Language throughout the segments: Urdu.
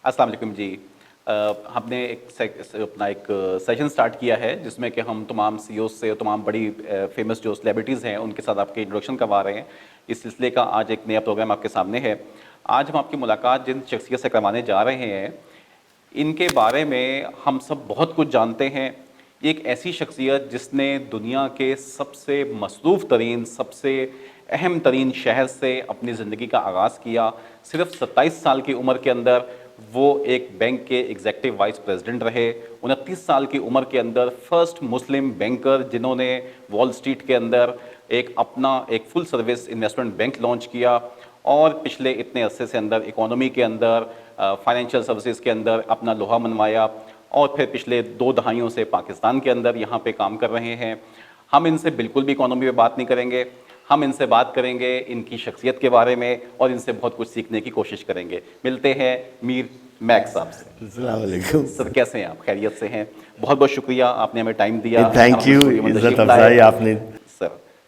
السلام علیکم جی. ہم نے اپنا ایک سیشن سٹارٹ کیا ہے جس میں کہ ہم تمام سی اوز سے تمام بڑی فیمس جو سیلیبریٹیز ہیں ان کے ساتھ آپ کے انٹروڈکشن کروا رہے ہیں. اس سلسلے کا آج ایک نیا پروگرام آپ کے سامنے ہے. آج ہم آپ کی ملاقات جن شخصیت سے کروانے جا رہے ہیں ان کے بارے میں ہم سب بہت کچھ جانتے ہیں. ایک ایسی شخصیت جس نے دنیا کے سب سے مصروف ترین سب سے اہم ترین شہر سے اپنی زندگی کا آغاز کیا. صرف 27 سال کی عمر کے اندر وہ ایک بینک کے ایگزیکٹو وائس پریزیڈنٹ رہے. 29 سال کی عمر کے اندر فرسٹ مسلم بینکر جنہوں نے وال اسٹریٹ کے اندر اپنا ایک full service investment bank launch کیا. اور پچھلے اتنے عرصے سے اندر اکانومی کے اندر فائنینشیل سروسز کے اندر اپنا لوہا منوایا اور پھر پچھلے 2 دہائیوں سے پاکستان کے اندر یہاں پہ کام کر رہے ہیں. ہم ان سے بالکل بھی اکانومی پہ بات نہیں کریں گے. ہم ان سے بات کریں گے ان کی شخصیت کے بارے میں اور ان سے بہت کچھ سیکھنے کی کوشش کریں گے. ملتے ہیں میر میک صاحب سے. السلام علیکم سر, کیسے ہیں آپ؟ خیریت سے ہیں؟ بہت بہت شکریہ آپ نے ہمیں ٹائم دیا. تھینک یو, عزت افزائی آپ نے.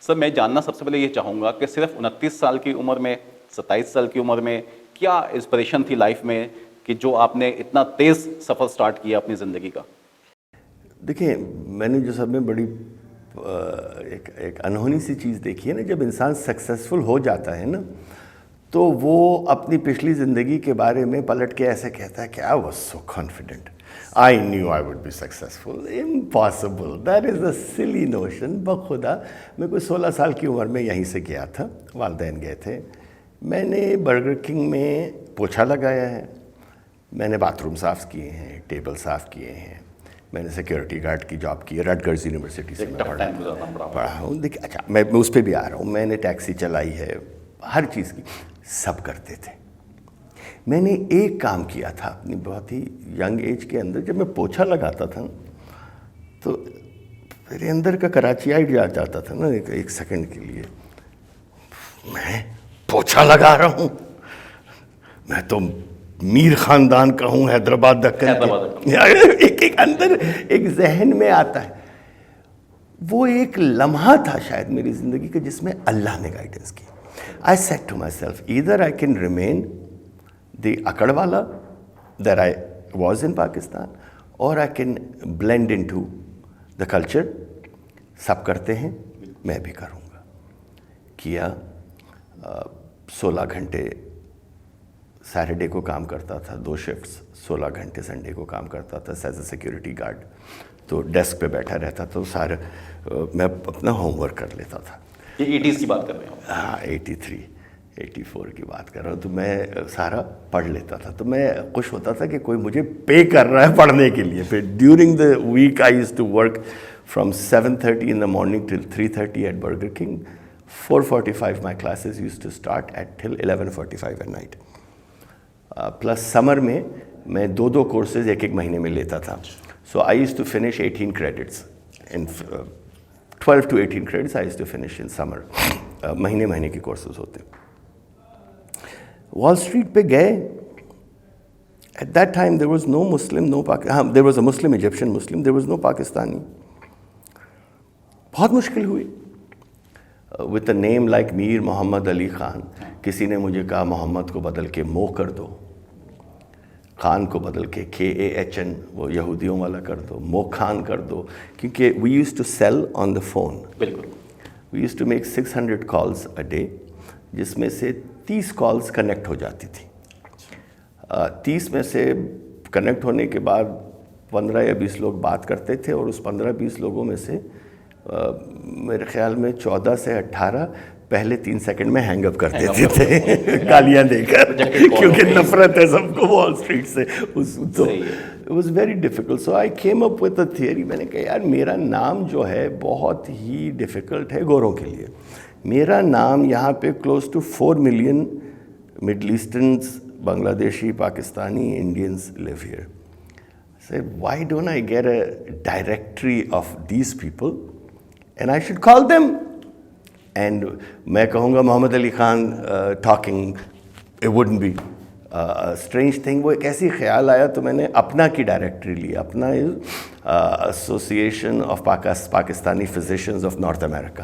سر میں جاننا سب سے پہلے یہ چاہوں گا کہ صرف 29 سال کی عمر میں 27 سال کی عمر میں کیا انسپریشن تھی لائف میں کہ جو آپ نے اتنا تیز سفر سٹارٹ کیا اپنی زندگی کا؟ دیکھیں, میں نے جو سب میں بڑی ایک انہونی سی چیز دیکھی ہے نا, جب انسان سکسیزفل ہو جاتا ہے نا تو وہ اپنی پچھلی زندگی کے بارے میں پلٹ کے ایسے کہتا ہے کہ I was so confident, I knew I would be successful. Impossible. That is a silly notion. بخدا میں کوئی 16 سال کی عمر میں یہیں سے گیا تھا, والدین گئے تھے. میں نے برگر کنگ میں پوچھا لگایا ہے, میں نے باتھ روم صاف کیے ہیں, ٹیبل صاف کیے ہیں, میں نے سیکیورٹی گارڈ کی جاب کی ہے, رٹگرز یونیورسٹی سے میں پڑھا ہوں. دیکھیں اچھا میں اس پہ بھی آ رہا ہوں. میں نے ٹیکسی چلائی ہے, ہر چیز کی, سب کرتے تھے. میں نے ایک کام کیا تھا اپنی بہت ہی ینگ ایج کے اندر, جب میں پوچھا لگاتا تھا تو میرے اندر کا کراچی آئی آ جاتا تھا نا ایک سیکنڈ کے لیے, میں پوچھا لگا رہا ہوں, میں تو میر خاندان کا ہوں, حیدرآباد دکن. ایک اندر ایک ذہن میں آتا ہے. وہ ایک لمحہ تھا شاید میری زندگی کا جس میں اللہ نے گائیڈنس کی. I said to myself, either I can remain the akadwala that I was in Pakistan, or I can blend into the culture. سب کرتے ہیں, میں بھی کروں گا. کیا 16 گھنٹے سیٹرڈے کو کام کرتا تھا, 2 شفٹس, 16 گھنٹے سنڈے کو کام کرتا تھا ایز اے سیکیورٹی گارڈ. تو ڈیسک پہ بیٹھا رہتا تو سارا میں اپنا ہوم ورک کر لیتا تھا. یہ 80s کی بات کر رہے ہیں؟ ہاں 83 84 کی بات کر رہا ہوں. تو میں سارا پڑھ لیتا تھا, تو میں خوش ہوتا تھا کہ کوئی مجھے پے کر رہا ہے پڑھنے کے لیے. پھر during the week I used to work from 7:30 in the morning till 3:30 at Burger King. 4:45 my classes used to start at till 11:45 at night. Plus summer میں 2 کورسز ایک مہینے میں لیتا تھا. So I used to finish 18 credits in 12 to 18 credits I used to finish in summer. مہینے کے کورسز ہوتے. وال اسٹریٹ پہ گئے. At that time there was no Muslim, no Pakistani. There was a Muslim, Egyptian Muslim. There was no Pakistani. بہت مشکل ہوئی. With a name like میر محمد علی خان, کسی نے مجھے کہا محمد کو بدل کے مو کر دو, خان کو بدل کے KAHN وہ یہودیوں والا کر دو, مو خان کر دو. کیونکہ we used to sell on the phone. بالکل. We used to make 600 calls a day, جس میں سے 30 کالز کنیکٹ ہو جاتی تھی. 30 میں سے کنیکٹ ہونے کے بعد 15 یا 20 لوگ بات کرتے تھے, اور اس 15-20 لوگوں میں سے میرے خیال میں 14 سے 18 پہلے 3 سیکنڈ میں ہینگ اپ کر دیتے تھے گالیاں دے کر, کیونکہ نفرت ہے سب کو وال اسٹریٹ سے. تو it was very difficult. So I came up with a theory. میں نے کہا یار میرا نام جو ہے بہت ہی ڈیفیکلٹ ہے گوروں کے لیے. میرا نام یہاں پہ close to 4 million middle easterns, Bangladeshi, Pakistani, Indians live here. So why don't I get a directory of these people and I should call them, and میں کہوں گا محمد Ali Khan talking, it wouldn't be a strange thing. وہ ایک ایسی خیال آیا تو میں نے اپنا کی ڈائریکٹری لی. اپنا association of Pakistani physicians of north America.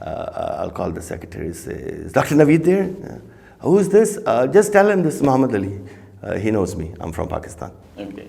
I'll call the secretary, say, is Dr. Naveed there? Who is this? Just tell him this is Muhammad Ali. He knows me. I'm from Pakistan. Okay.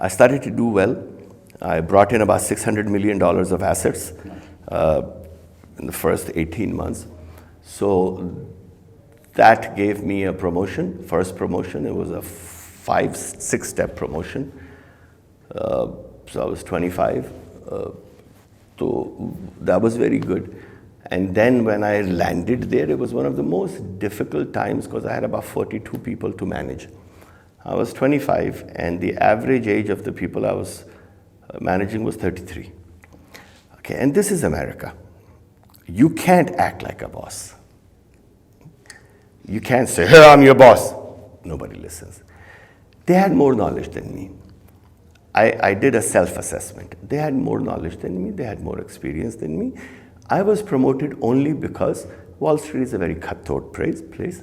I started to do well. I brought in about $600 million of assets in the first 18 months. So that gave me a promotion, first promotion. It was a 5-6 step promotion. So I was 25. So that was very good. And then when I landed there, it was one of the most difficult times because I had about 42 people to manage. I was 25 and the average age of the people I was managing was 33. Okay, and this is America. You can't act like a boss. You can't say, hey, I'm your boss. Nobody listens. They had more knowledge than me. I did a self-assessment. They had more knowledge than me. They had more experience than me. I was promoted only because Wall Street is a very cutthroat place.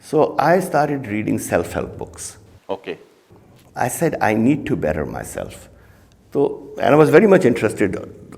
So I started reading self-help books. Okay. I said, I need to better myself. So, and I was very much interested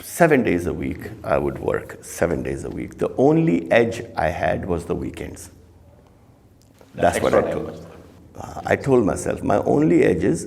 7 days a week I would work, 7 days a week. The only edge I had was the weekends. That's what I told. I told myself, my only edge is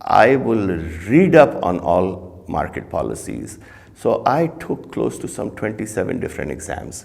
I will read up on all market policies. So I took close to some 27 different exams,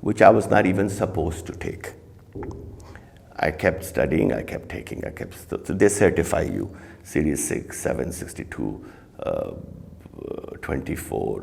which I was not even supposed to take. I kept studying, I kept taking, so they certify you, Series 6, 7, 62, 24,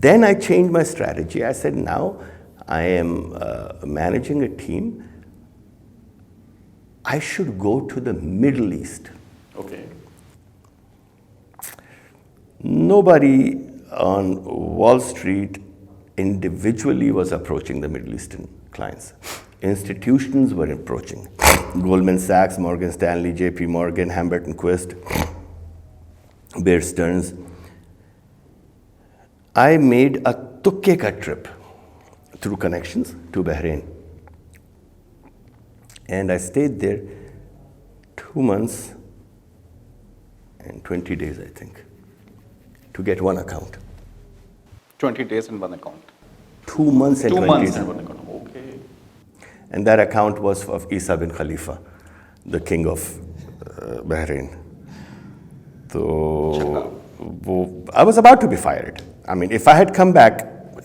then I changed my strategy. I said, now I am managing a team. I should go to the Middle East. Okay. Nobody on Wall Street individually was approaching the Middle Eastern clients. Institutions were approaching. Goldman Sachs, Morgan Stanley, JP Morgan, Hamburton Quist, Bear Stearns. I made a tukkeka trip through connections to Bahrain. And I stayed there 2 months and 20 days, I think, to get one account. 20 days in one account. 2 months and 2 20 months days. in one account. Okay. And that account was of Isa bin Khalifa, the king of Bahrain. So I was about to be fired. I mean, if I had come back,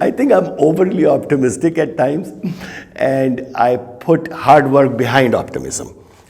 I think I'm overly optimistic at times and I put hard work behind optimism.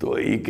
So he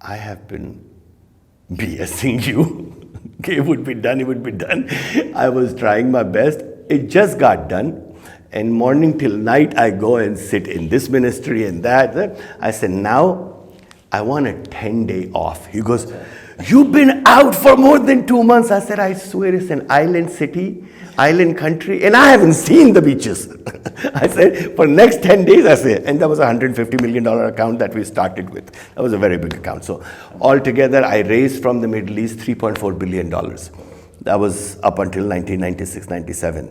I have been BSing you. It would be done, it would be done. I was trying my best. It just got done. And morning till night, I go and sit in this ministry and that. I said, now I want a 10-day off. He goes, You've been out for more than 2 months. I said, I swear it's an island city, island country, and I haven't seen the beaches. I said, for next 10 days, I said, and that was a $150 million account that we started with. That was a very big account. So altogether, I raised from the Middle East $3.4 billion. That was up until 1996-97.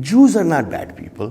Jews are not bad people.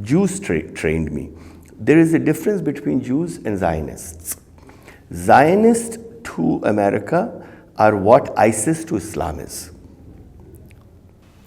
Jews trained me. There is a difference between Jews and Zionists. Zionists to America are what ISIS to Islam is.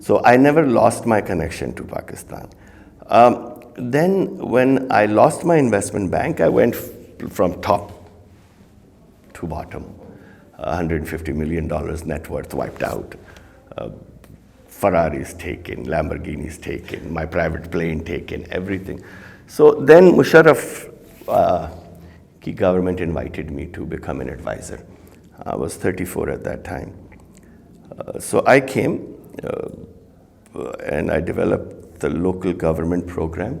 So I never lost my connection to Pakistan. Then when I lost my investment bank, I went from top to bottom. $150 million net worth wiped out. Ferraris taken, Lamborghinis taken, my private plane taken, everything. So then Musharraf ki government invited me to become an advisor. I was 34 at that time. So I came and I developed the local government program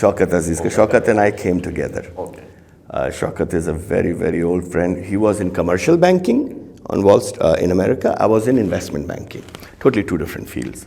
Shaukat Aziz, Shaukat and I came together. Okay. Shaukat is a very, very old friend. He was in commercial banking on Wall Street in America. I was in investment banking. Totally 2 different fields.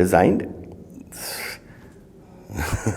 resigned.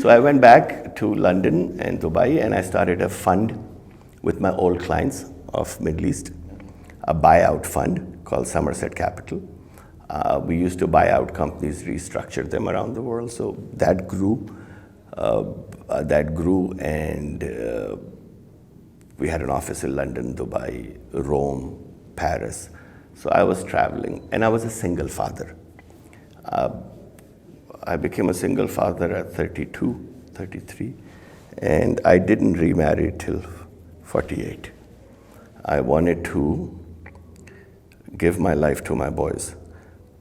So I went back to London and Dubai and I started a fund with my old clients of Middle East, a buyout fund called Somerset Capital. We used to buy out companies, restructure them around the world. So that grew, and we had an office in London, Dubai, Rome, Paris. So I was traveling, and I was a single father. I became a single father at 32, 33, and I didn't remarry till 48. I wanted to give my life to my boys.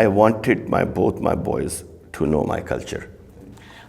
I wanted both my boys to know my culture.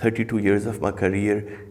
32 years of my career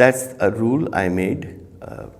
That's a rule I made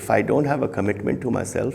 if I don't have a commitment to myself.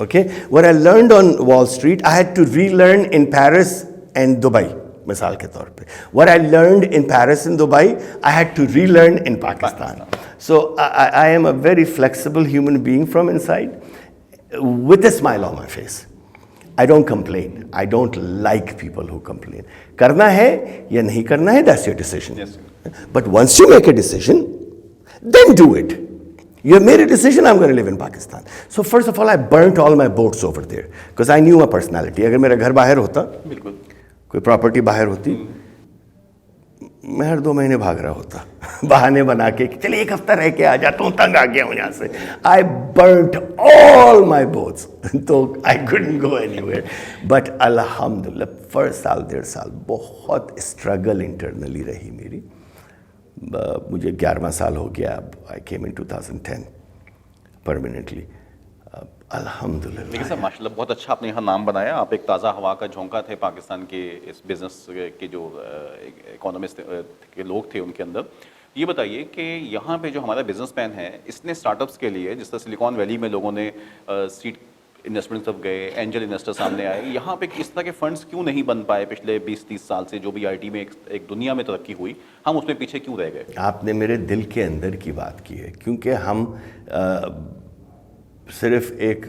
Okay, what I learned on Wall Street, I had to relearn in Paris and Dubai. مثال کے طور پہ what I learned in Paris and Dubai, I had to relearn in Pakistan. So I am a very flexible human being from inside, with a smile on my face. I don't complain. I don't like people who complain. کرنا ہے یا نہیں کرنا ہے, that's your decision. Yes, But once you make a decision, then do it. You have made a decision, I'm going to live in Pakistan. So first of all, I burnt all my boats over there because I knew my personality. اگر میرا گھر باہر ہوتا, بالکل کوئی پراپرٹی باہر ہوتی, میں ہر 2 مہینے بھاگ رہا ہوتا بہانے بنا کے کہ چلیے 1 ہفتہ رہ کے آ جاتا ہوں, تنگ آ گیا ہوں یہاں سے. I burnt all my boats. تو I couldn't go anywhere. But الحمدللہ فرسٹ سال 1.5 سال بہت اسٹرگل انٹرنلی رہی میری. مجھے 11واں سال ہو گیا اب. I came in 2010 permanently. الحمدللہ. لیکن سر ماشاء اللہ بہت اچھا آپ نے یہاں نام بنایا. آپ ایک تازہ ہوا کا جھونکا تھے پاکستان کے اس بزنس کے جو اکانومسٹ کے لوگ تھے ان کے اندر. یہ بتائیے کہ یہاں پہ جو ہمارا بزنس مین ہے اس نے اسٹارٹ اپس کے لیے, جس طرح سلیکان ویلی میں لوگوں نے سیڈ انویسٹمنٹ سب گئے, اینجل انویسٹر سامنے آئے, یہاں پہ اس طرح کے فنڈس کیوں نہیں بن پائے پچھلے 20-30 سال سے؟ جو بھی آئی ٹی میں ایک دنیا میں ترقی ہوئی, ہم اس میں پیچھے کیوں رہ گئے؟ آپ نے میرے دل کے اندر کی بات کی ہے, کیونکہ ہم صرف ایک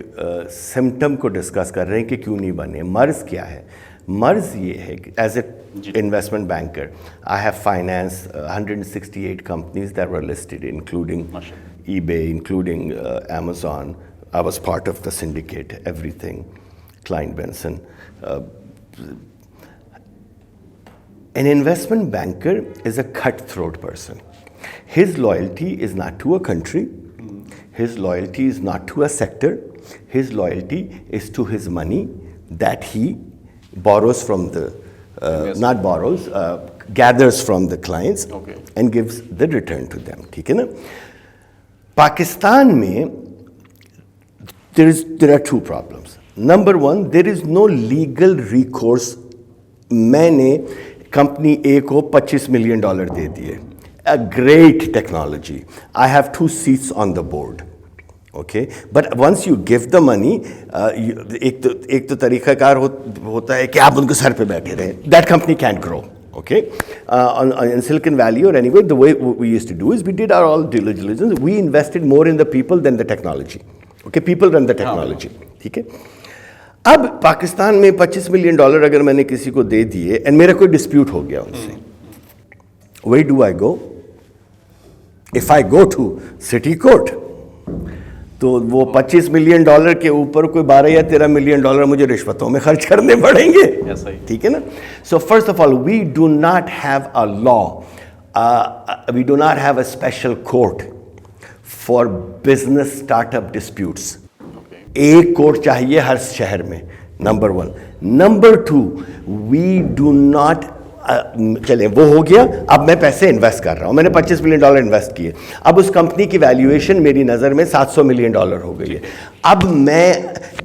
سمٹم کو ڈسکس کر رہے ہیں کہ کیوں نہیں بنے. مرض کیا ہے؟ مرض یہ ہے کہ as a investment banker, I have financed 168 companies that were listed, including eBay, including Amazon. I was part of the syndicate, everything, Klein Benson. An investment banker is a cutthroat person. His loyalty is not to a country. His loyalty is not to a sector. His loyalty is to his money that he borrows from the not borrows, gathers from the clients and gives the return to them. ٹھیک ہے نا. پاکستان میں there are 2 problems. Number 1, there is no legal recourse. میں نے کمپنی A کو $25 million دے دیے. A great technology. I have 2 seats on the board. Okay, but once you give the money, ایک تو طریقہ کار ہوتا ہے کہ آپ ان کے سر پہ بیٹھے رہیں. That company can't grow. Okay, in Silicon Valley or anywhere, the way we used to do is we did our all due diligence. We invested more in the people than the technology. Okay, people run the technology. ٹھیک ہے. اب پاکستان میں $25 million اگر میں نے کسی کو دے دیے and میرا کوئی ڈسپیوٹ ہو گیا ان سے, where do I go? If I go to city court, تو وہ $25 million کے اوپر کوئی 12 یا 13 million مجھے رشوتوں میں خرچ کرنے پڑیں گے. ٹھیک ہے نا. So first of all, we do not have a law, we do not have a special court for business start up disputes. ایک کورٹ چاہیے ہر شہر میں, number 1. Number 2, we do not, چلیں وہ ہو گیا. اب میں پیسے انویسٹ کر رہا ہوں, میں نے $25 million انویسٹ کیے. اب اس کمپنی کی ویلیویشن میری نظر میں $700 million ہو گئی ہے. اب میں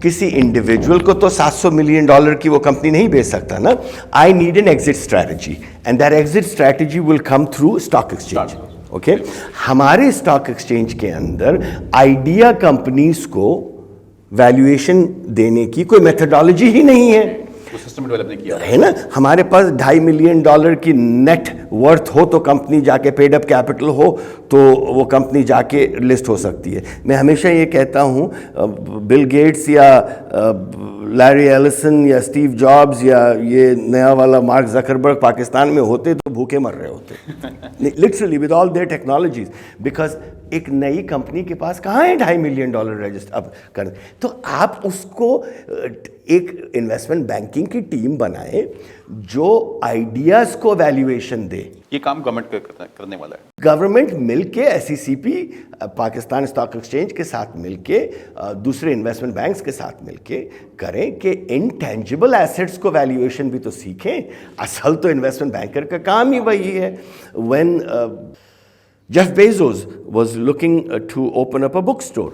کسی انڈیویجول کو تو $700 million کی وہ کمپنی نہیں بیچ سکتا نا. I need an exit strategy and that exit strategy will come through stock exchange. Okay, ہمارے اسٹاک ایکسچینج کے اندر آئیڈیا کمپنیز کو ویلیویشن دینے کی کوئی میتھڈالوجی ہی نہیں ہے. سسٹم ڈیولپ نہیں کیا ہے نا. ہمارے پاس $2.5 million کی نیٹ ورتھ ہو تو کمپنی جا کے پیڈ اپ کیپٹل ہو تو وہ کمپنی جا کے لسٹ ہو سکتی ہے. میں ہمیشہ یہ کہتا ہوں, بل گیٹس یا لیری ایلسن یا اسٹیو جابز یا یہ نیا والا مارک زکربرگ پاکستان میں ہوتے تو بھوکے مر رہے ہوتے literally with all their technologies, because ایک نئی کمپنی کے پاس کہاں ہے $2.5 million رجسٹر اب کر. تو آپ اس کو ایک انویسٹمنٹ بینکنگ کی ٹیم بنائے جو آئیڈیاز کو ویلیویشن دے. یہ کام گورنمنٹ کرنے والا ہے. گورنمنٹ مل کے SECP, پاکستان اسٹاک ایکسچینج کے ساتھ مل کے, دوسرے انویسٹمنٹ بینکس کے ساتھ مل کے کریں کہ انٹینجیبل ایسٹس کو ویلیویشن بھی تو سیکھیں. اصل تو انویسٹمنٹ بینکر کا کام ہی وہی ہے. When Jeff Bezos was looking to open up a bookstore.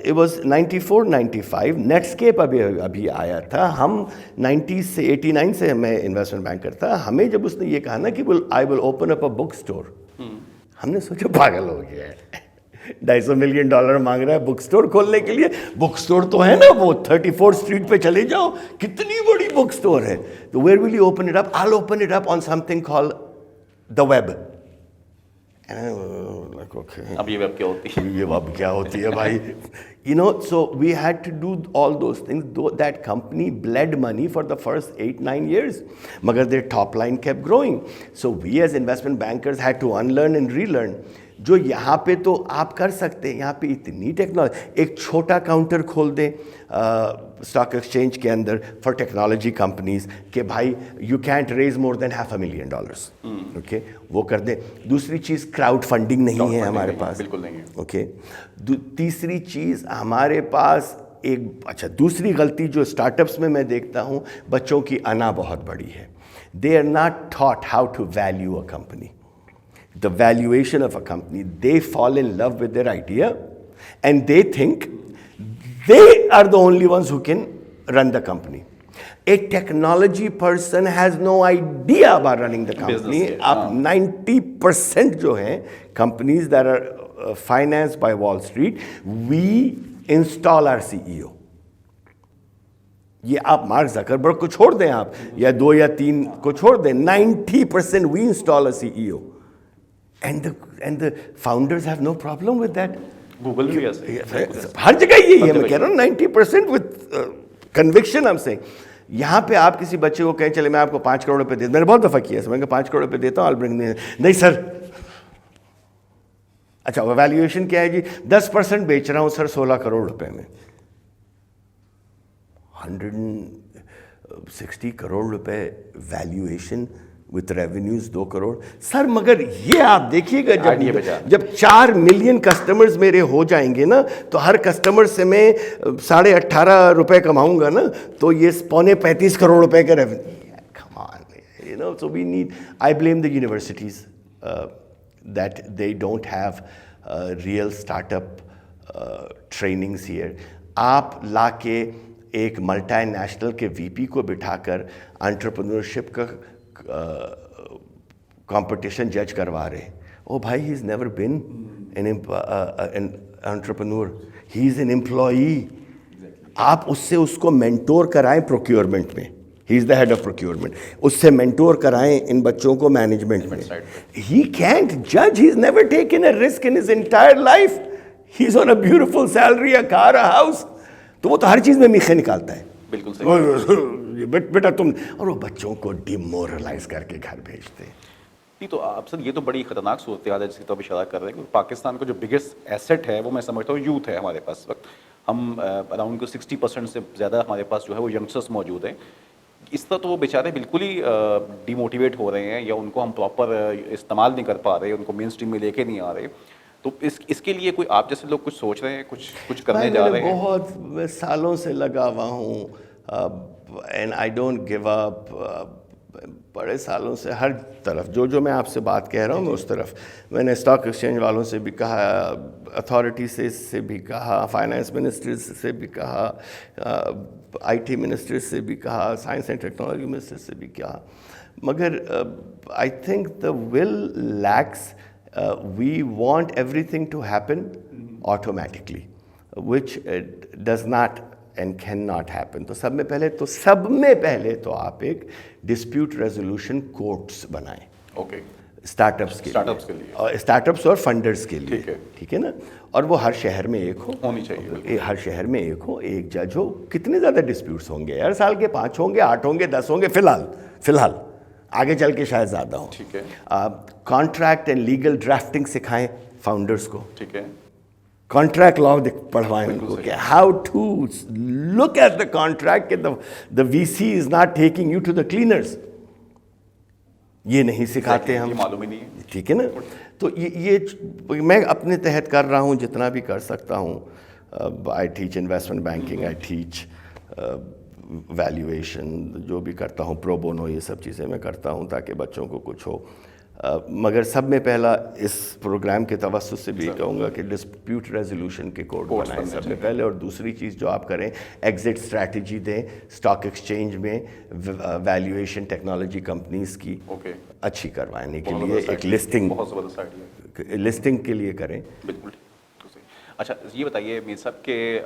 It was 94-95. Netscape ابھی آیا تھا. ہم 90 سے 89 سے میں انویسٹمنٹ بینکر تھا. ہمیں جب اس نے یہ کہا نا کہ I will open up a bookstore, ہم نے سوچا پاگل ہو گیا ہے. $250 million مانگ رہا ہے بک اسٹور کھولنے کے لیے. بک اسٹور تو ہے نا وہ 34 اسٹریٹ پہ چلے جاؤ, کتنی بڑی بک اسٹور ہے. تو where will you open it up? I'll open it up on something called the web. اب یہ ویب کیا ہوتی ہے؟ یہ اب کیا ہوتی ہے بھائی. So we had to do all those things. Though that company bled money for the first 8-9 years, magar their top line kept growing. So we as investment bankers had to unlearn and relearn. جو یہاں پہ تو آپ کر سکتے ہیں, یہاں پہ اتنی ٹیکنالوجی, ایک چھوٹا کاؤنٹر کھول دیں اسٹاک ایکسچینج کے اندر فار ٹیکنالوجی کمپنیز کہ بھائی you can't raise more than $500,000. Okay, وہ کر دیں. دوسری چیز کراؤڈ فنڈنگ نہیں ہے ہمارے پاس, بالکل نہیں ہے. اوکے. تیسری چیز ہمارے پاس ایک, اچھا دوسری غلطی جو اسٹارٹ اپس میں دیکھتا ہوں, بچوں کی انا بہت بڑی ہے. They are not taught how to value a company, the valuation of a company. They fall in love with their idea and they think they are the only ones who can run the company. A technology person has no idea about running the company. Up 90% جو ہیں companies that are financed by Wall Street, we install our CEO. یہ آپ مارک زکربرگ کو چھوڑ دیں, آپ یا 2 یا 3 کو چھوڑ دیں, 90% we install a CEO. And the founders have no problem with that. Google بھی ایسے ہر جگہ یہی ہے, میں کہہ رہا ہوں 90% with conviction I'm saying. یہاں پہ آپ کسی بچے کو کہیں چلے میں آپ کو 5 کروڑ روپے دیتا, میں نے بہت دفعہ کیا ہے, میں کہ 5 کروڑ روپے دیتا ہوں, I'll bring نہیں سر. اچھا ویلیویشن کیا ہے جی؟ 10% بیچ رہا ہوں سر 16 کروڑ روپے میں. 160 کروڑ روپے ویلیویشن with revenues 2 کروڑ سر. مگر یہ آپ دیکھیے گا جب 4 ملین کسٹمرز میرے ہو جائیں گے نا, تو ہر کسٹمر سے میں 18.5 روپے کماؤں گا نا, تو یہ 35 کروڑ روپے کا revenue. Come on, so we need, I blame the universities that they don't have real startup trainings here. آپ لا کے ایک ملٹی نیشنل کے وی پی کو بٹھا کر انٹرپرنورشپ کا کمپٹیشن جج کروا رہے. او بھائی, he is never been an entrepreneur, he is an employee. آپ اس کو مینٹور کرائیں پروکیورمنٹ میں, he is the head of procurement, اس سے مینٹور کرائیں ان بچوں کو مینجمنٹ میں. ہی کینٹ جج, he is never taken a risk in his entire life. He is on a beautiful salary, a car, a house. تو وہ تو ہر چیز میں میخے نکالتا ہے. بالکل صحیح. بیٹا تم, اور وہ بچوں کو ڈیمورلائز کر کے گھر بھیجتے ہیں. نہیں تو آپ سر یہ تو بڑی خطرناک صورتحال ہے جس کی تو آپ اشارہ کر رہے ہیں. پاکستان کو جو بگیسٹ ایسٹ ہے وہ میں سمجھتا ہوں یوتھ ہے ہمارے پاس. وقت ہم اراؤنڈ 60% سے زیادہ ہمارے پاس جو ہے وہ ینگسٹرس موجود ہیں. اس طرح تو وہ بیچارے بالکل ہی ڈی موٹیویٹ ہو رہے ہیں, یا ان کو ہم پراپر استعمال نہیں کر پا رہے, ان کو مین اسٹریم میں لے کے نہیں آ رہے. تو اس کے لیے کوئی آپ جیسے لوگ کچھ سوچ رہے ہیں, کچھ کرنے جا رہے ہیں؟ بہت سالوں سے لگا ہوا ہوں, and I don't give up. بڑے سالوں سے ہر طرف جو میں آپ سے بات کہہ رہا ہوں, میں اس طرف میں نے اسٹاک ایکسچینج والوں سے بھی کہا, اتھارٹی سے بھی کہا, فائنانس منسٹر سے بھی کہا, آئی ٹی منسٹر سے بھی کہا, سائنس اینڈ ٹیکنالوجی منسٹر سے بھی کہا, مگر I think the will lacks. We want everything to happen automatically, which does not and cannot happen. تو سب میں پہلے تو آپ ایک ڈسپیوٹ ریزولوشن کورٹس بنائیں. اوکے. اسٹارٹ اپس کے لیے, اسٹارٹ اپس اور فنڈرز کے لیے, ٹھیک ہے نا. اور وہ ہر شہر میں ایک ہونی چاہیے, ہر شہر میں ایک ہو, ایک جج ہو. کتنے زیادہ ڈسپیوٹس ہوں گے ہر سال کے؟ 5 ہوں گے, 8 ہوں گے, 10 ہوں گے فی الحال. آگے چل کے شاید زیادہ ہوں. ٹھیک ہے. کانٹریکٹ اینڈ لیگل ڈرافٹنگ سکھائیں فاؤنڈرس کو. ٹھیک ہے. کانٹریکٹ لا پڑھوائیں ان کو کہ how to look at the contract, کہ the V C is not taking you to the cleaners. یہ نہیں سکھاتے ہم, معلوم ہی نہیں ہے. ٹھیک ہے نا. تو یہ میں اپنے تحت کر رہا ہوں جتنا بھی کر سکتا ہوں. I teach investment banking, I teach valuation, جو بھی کرتا ہوں پرو بونو, یہ سب چیزیں میں کرتا ہوں تاکہ بچوں کو کچھ ہو. مگر سب میں پہلا اس پروگرام کے توسط سے بھی کہوں گا کہ ڈسپیوٹ ریزولوشن کے کوڈ بنائیں سب میں پہلے. اور دوسری چیز جو آپ کریں, ایگزٹ اسٹریٹجی دیں اسٹاک ایکسچینج میں ویلیویشن ٹیکنالوجی کمپنیز کی اچھی کروانے کے لیے ایک لسٹنگ کے لیے کریں. بالکل. اچھا یہ بتائیے میر صاحب کہ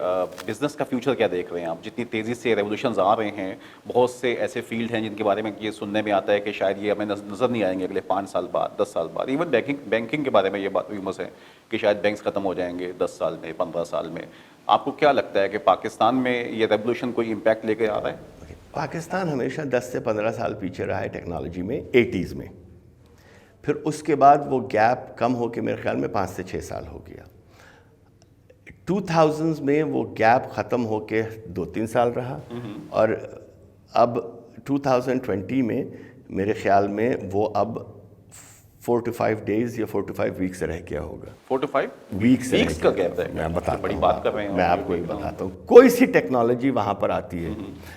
بزنس کا فیوچر کیا دیکھ رہے ہیں آپ؟ جتنی تیزی سے ریولوشنز آ رہے ہیں، بہت سے ایسے فیلڈ ہیں جن کے بارے میں یہ سننے میں آتا ہے کہ شاید یہ ہمیں نظر نہیں آئیں گے اگلے 5 سال بعد، 10 سال بعد. ایون بینکنگ کے بارے میں یہ بات رومرز ہیں کہ شاید بینکس ختم ہو جائیں گے 10 سال میں، 15 سال میں. آپ کو کیا لگتا ہے کہ پاکستان میں یہ ریولوشن کوئی امپیکٹ لے کے آ رہا ہے؟ پاکستان ہمیشہ 10 سے 15 سال پیچھے رہا ہے ٹیکنالوجی میں، 80s میں. پھر اس کے بعد وہ گیپ کم ہو کے میرے خیال میں 5 سے 6 سال ہو گیا. 2000s میں وہ گیپ ختم ہو کے 2-3 سال رہا، اور اب 2020 میں میرے خیال میں وہ اب 4 to 5 days یا 4 to 5 weeks رہ گیا ہوگا. 4 to 5 ویکس کا گیپ ہے. میں بتاتا بڑی ہوں، بات کر رہے ہیں. میں آپ کو بتاتا ہوں. کوئی سی ٹیکنالوجی وہاں پر آتی ہے،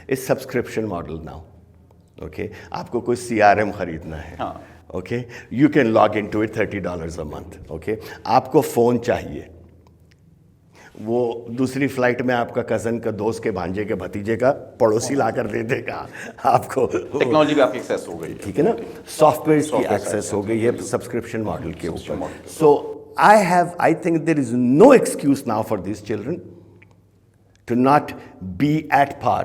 اس سبسکرپشن ماڈل ناؤ. اوکے، آپ کو کوئی CRM خریدنا ہے، okay, you can log in to it $30 a month. Okay, آپ کو فون چاہیے، وہ دوسری فلائٹ میں آپ کا کزن کا، دوست کے، بھانجے کے، بھتیجے کا، پڑوسی لا کر دے دے گا آپ کو. ٹیکنالوجی بھی آپ کی ایکسیس ہو گئی ہے، ٹھیک ہے نا، سافٹ ویئر کی ایکسیس ہو گئی ہے سبسکرپشن ماڈل کے اوپر. سو I think there is no excuse now for these children to not be at par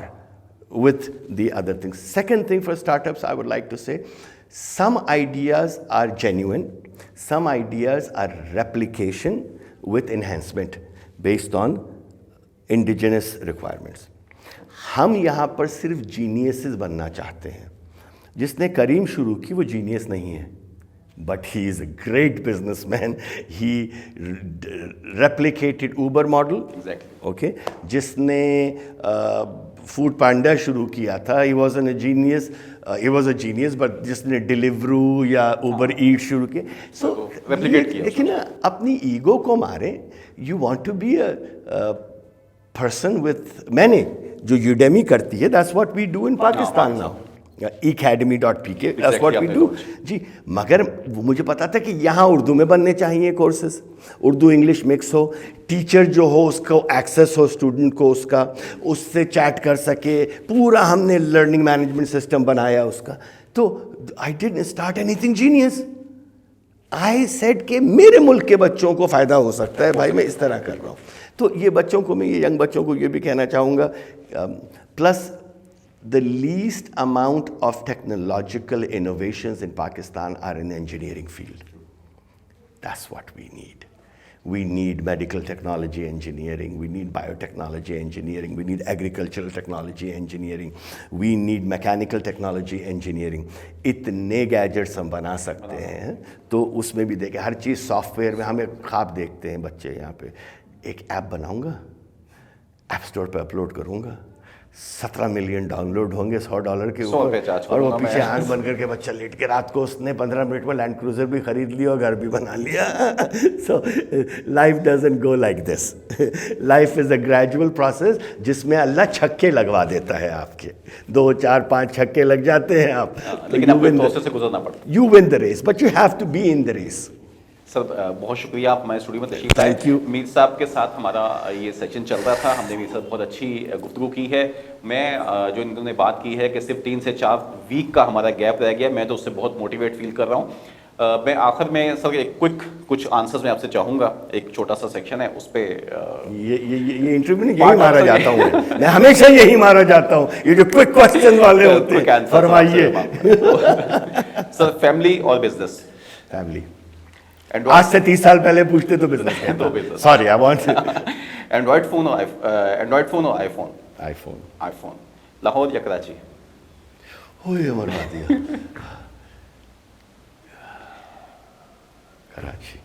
with the other things. Second thing for startups, I would like to say, some ideas are genuine, some ideas are replication with enhancement based on indigenous requirements. ہم یہاں پر صرف جینیسز بننا چاہتے ہیں. جس نے کریم شروع کی وہ جینیس نہیں ہے، but he is a great business man. He replicated Uber model. Okay, جس نے فوڈ پانڈا شروع کیا تھا، he was a genius, but جس نے ڈیلیورو یا اوبر ایٹ شروع کیا. سو لیکن اپنی ایگو کو مارے. You want to be a person with, میں نے جو یوڈیمی کرتی ہے، that's what we do in Pakistan now. academy.pk, that's what we do. جی، مگر مجھے پتا تھا کہ یہاں اردو میں بننے چاہیے کورسز، اردو انگلش مکس ہو، ٹیچر جو ہو اس کو ایکسیس ہو اسٹوڈنٹ کو، اس کا اس سے چیٹ کر سکے. پورا ہم نے لرننگ مینجمنٹ سسٹم بنایا اس کا. تو I didn't start anything genius. I said کہ میرے ملک کے بچوں کو فائدہ ہو سکتا ہے بھائی، میں اس طرح کر رہا ہوں. تو یہ بچوں کو، میں یہ ینگ بچوں کو یہ بھی کہنا چاہوں گا. Plus the least amount of technological innovations in Pakistan are in the engineering field. That's what we need. We need medical technology engineering, we need biotechnology engineering, we need agricultural technology engineering, we need mechanical technology engineering. اتنے گیجٹس ہم بنا سکتے ہیں. تو اس میں بھی دیکھیں، ہر چیز سافٹ ویئر میں. ہمیں خواب دیکھتے ہیں بچے یہاں پہ، ایک ایپ بناؤں گا، ایپ اسٹور پہ اپلوڈ کروں گا، 17 ملین ڈاؤن لوڈ ہوں گے $100 کے اوپر، اور وہ پیچھے آنکھ بن کر کے بچہ لیٹ کے رات کو اس نے 15 منٹ میں لینڈ کروزر بھی خرید لیا اور گھر بھی بنا لیا. So life doesn't go like this. Life is a gradual process جس میں اللہ چھکے لگوا دیتا ہے. آپ کے 2 4 5 چھکے لگ جاتے ہیں آپ، لیکن آپ کو پروسیس سے گزرنا پڑتا ہے. You win the race, but you have to be in the race. Sir بہت شکریہ، آپ ہمارے اسٹوڈیو میں تشریف لائے. میر صاحب کے ساتھ ہمارا یہ سیشن چل رہا تھا، ہم نے میر صاحب بہت اچھی گفتگو کی ہے. میں جو انہوں نے بات کی ہے کہ صرف 3 سے 4 ویک کا ہمارا گیپ رہ گیا، میں تو اس سے بہت موٹیویٹ فیل کر رہا ہوں. میں آخر میں سر ایک کچھ آنسرز میں آپ سے چاہوں گا. ایک چھوٹا سا سیکشن ہے اس پہ. یہ انٹرویو میں یہی مارا جاتا ہوں، میں ہمیشہ یہی مارا جاتا ہوں، یہ جو کوئک کوسچن والے ہوتے ہیں. فرمائیے سر. فیملی اور بزنس؟ فیملی. آج سے 30 سال پہلے پوچھتے تو business. Sorry, I want. Android phone اور آئی فون؟ آئی فون. آئی فون. لاہور یا کراچی؟ ہوئے مروا دیا. کراچی.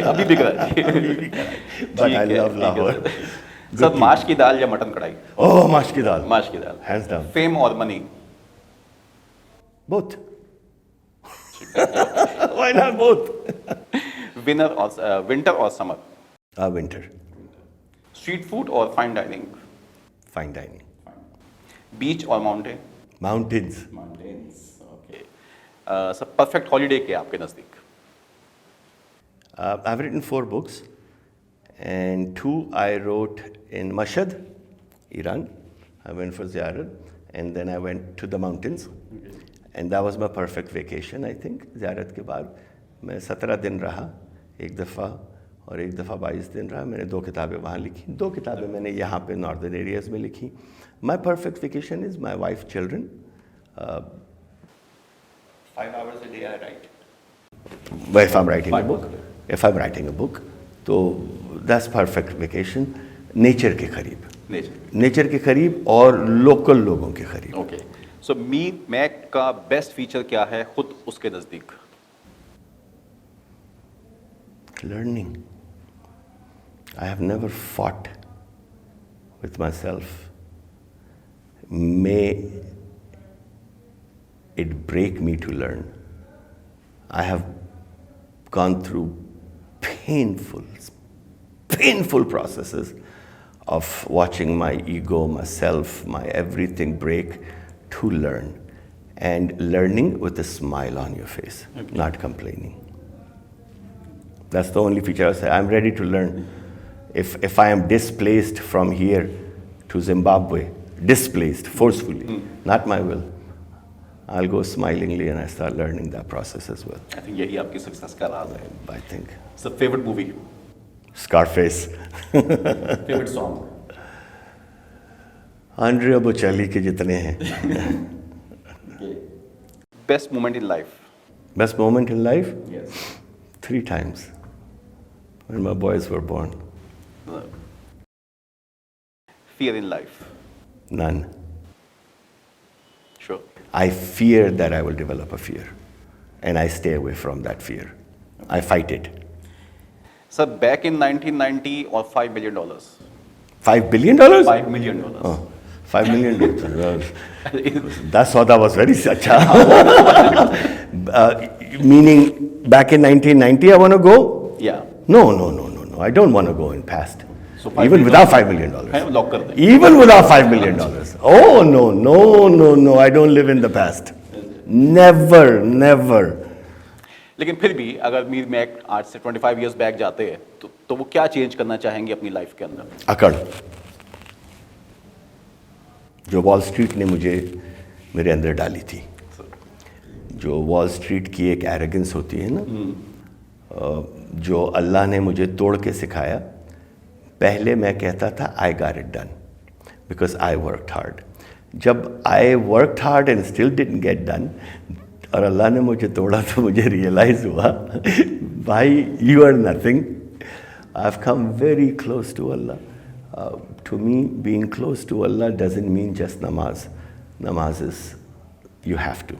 ابھی بھی کراچی. بٹ آئی لو لاہور. سر ماش کی دال یا مٹن کڑھائی؟ اوہ، ماش کی دال. ماش کی دال. Hands down. فیم اور money? Both. Why not both? Winter اور سمر؟ ونٹر. اسٹریٹ فوڈ اور fine dining? Fine dining. Beach اور mountain? Mountains. Okay. Sir perfect holiday کیا آپ کے نزدیک؟ I've written 4 books, and 2 I wrote in Mashhad, Iran. I went for ziyarat, and then I went to the mountains. And that was my perfect vacation, I think. زیارت کے بعد میں 17 دن رہا ایک دفعہ، اور ایک دفعہ 22 دن رہا. میں نے 2 کتابیں وہاں لکھی, 2 کتابیں میں نے یہاں پہ ناردرن ایریاز میں لکھی. My perfect vacation is my wife, children. 5 hours a day I write. If I'm writing a book, تو that's perfect vacation. نیچر کے قریب, نیچر کے قریب اور لوکل لوگوں کے قریب. اوکے, سو میر میک کا بیسٹ فیچر کیا ہے خود اس کے نزدیک؟ Learning. I have never fought with myself. May it break me to learn. I have gone through painful processes of watching my ego, myself, my everything break to learn. And learning with a smile on your face, not complaining. That's the only feature I say. I'm ready to learn. If I am displaced from here to Zimbabwe, displaced forcefully, not my will, I'll go smilingly and I start learning that process as well. I think یہی آپ کی سکسیس کا راز ہے. I think. Sir favourite movie? Scarface. Favourite song? Andrea Bocelli کے جتنے ہیں. Best moment in life? Best moment in life? Yes. 3 times. When my boys were born. Fear in life? None. Sure. I fear that I will develop a fear. And I stay away from that fear. I fight it. Sir, back in 1990 or $5 million? $5 billion? $5 million. Oh, $5 million. That soda was very acha. Meaning, back in 1990, I want to go? Yeah. No. I don't want to go in past. So Even without $5 million. Lock kar dein. Even without $5 million. Oh, no. I don't live in the past. Never. لیکن پھر بھی اگر میر میک آج سے 25 ایئرس بیک جاتے ہیں تو وہ کیا چینج کرنا چاہیں گے اپنی لائف کے اندر؟ اکڑ جو وال اسٹریٹ نے مجھے میرے اندر ڈالی تھی, جو وال اسٹریٹ کی ایک ایروگنس ہوتی ہے نا, جو اللہ نے مجھے توڑ کے سکھایا. پہلے میں کہتا تھا I got it done because I worked hard. جب I worked hard and still didn't get done اور اللہ نے مجھے توڑا تو مجھے ریئلائز ہوا بھائی you are nothing. I've come very close to Allah. To me, being close to Allah doesn't mean just namaz. Namaz is, you have to.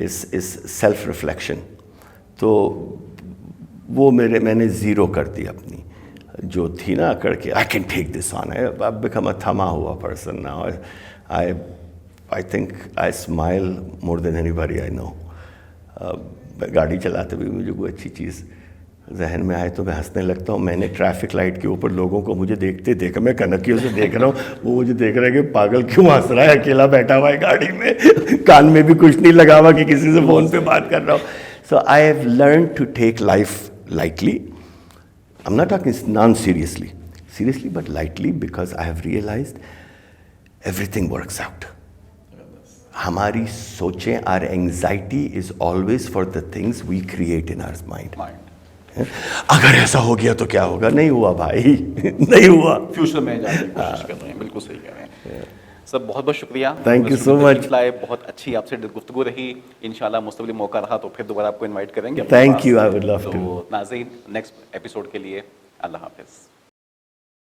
Is self-reflection. تو وہ میں نے زیرو کر دی اپنی جو تھی نا اکڑ کے. I can take this on. I've become a تھما ہوا person now. I think I smile more than anybody I know. گاڑی چلاتے ہوئے مجھے کوئی اچھی چیز ذہن میں آئے تو میں ہنسنے لگتا ہوں. میں نے ٹریفک لائٹ کے اوپر لوگوں کو مجھے دیکھا, میں کنکیوں سے دیکھ رہا ہوں, وہ مجھے دیکھ رہا ہے کہ پاگل کیوں ہنس رہا ہے, اکیلا بیٹھا ہوا ہے گاڑی میں, کان میں بھی کچھ نہیں لگا ہوا کہ کسی سے فون پہ بات کر رہا ہوں. So I have learned to take life lightly. I'm not talking seriously, but lightly, because I have realized everything works out. ہماری سوچیں, our anxiety is always for the things we create in our mind. اگر ایسا ہو گیا تو کیا ہوگا؟ نہیں ہوا بھائی, نہیں ہوا. فیوچر میں جانے کی کوشش کر رہے ہیں. بالکل صحیح کہہ رہے ہیں سر. بہت بہت شکریہ. تھینک یو سو مچ. بہت اچھی آپ سے گفتگو رہی. انشاءاللہ مستقبل موقع رہا تو پھر دوبارہ آپ کو انوائٹ کریں گے. Thank you, I would love to. ناظرین, نیکسٹ ایپیسوڈ کے لیے اللہ حافظ.